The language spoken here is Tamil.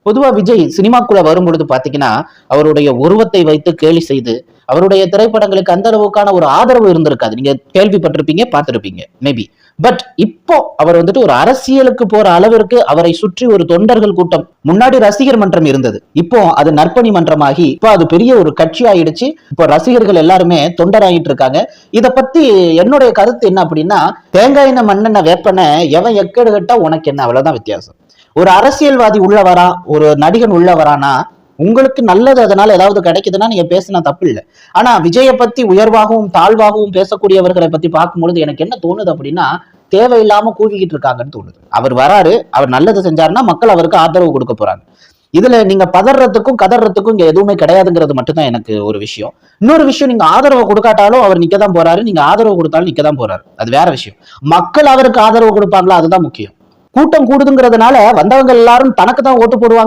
பொதுவா விஜய் சினிமாக்குள்ள வரும்பொழுது பாத்தீங்கன்னா அவருடைய உருவத்தை வைத்து கேலி செய்து அவருடைய திரைப்படங்களுக்கு அந்த அளவுக்கான ஒரு ஆதரவு இருந்திருக்காது. நீங்க கேள்விப்பட்டிருப்பீங்க, பார்த்திருப்பீங்க மேபி. பட் இப்போ அவர் வந்துட்டு ஒரு அரசியலுக்கு போற அளவிற்கு அவரை சுற்றி ஒரு தொண்டர்கள் கூட்டம், முன்னாடி ரசிகர் மன்றம் இருந்தது, இப்போ அது நற்பணி மன்றமாகி இப்போ அது பெரிய ஒரு கட்சி ஆயிடுச்சு. இப்போ ரசிகர்கள் எல்லாருமே தொண்டராயிட்டு இருக்காங்க. இத பத்தி என்னுடைய கருத்து என்ன அப்படின்னா, தேங்காய் எண்ணெய் மண்ணெண்ணெய் வேப்பன எவன் எக்கேடு கட்டா உனக்கு என்ன, அவ்வளவுதான் வித்தியாசம். ஒரு அரசியல்வாதி உள்ள வரா, ஒரு நடிகன் உள்ள வரானா, உங்களுக்கு நல்லது அதனால ஏதாவது கிடைக்குதுன்னா நீங்க பேசினா தப்பு இல்லை. ஆனா விஜயை பத்தி உயர்வாகவும் தாழ்வாகவும் பேசக்கூடியவர்களை பத்தி பார்க்கும்பொழுது எனக்கு என்ன தோணுது அப்படின்னா, தேவையில்லாம கூவிக்கிட்டு இருக்காங்கன்னு தோணுது. அவர் வராரு, அவர் நல்லது செஞ்சாருன்னா மக்கள் அவருக்கு ஆதரவு கொடுக்க போறாங்க. இதுல நீங்க பதறதுக்கும் கதறதுக்கும் இங்க எதுவுமே கிடையாதுங்கிறது மட்டும்தான் எனக்கு ஒரு விஷயம். இன்னொரு விஷயம், நீங்க ஆதரவு கொடுக்காட்டாலும் அவர் நிக்கதான் போறாரு, நீங்க ஆதரவு கொடுத்தாலும் நிக்கதான் போறாரு, அது வேற விஷயம். மக்கள் அவருக்கு ஆதரவு கொடுப்பாங்களா, அதுதான் முக்கியம். கூட்டம் கூடுதுங்கிறதுனால வந்தவங்க எல்லாரும் தனக்கு தான் ஓட்டு போடுவாங்க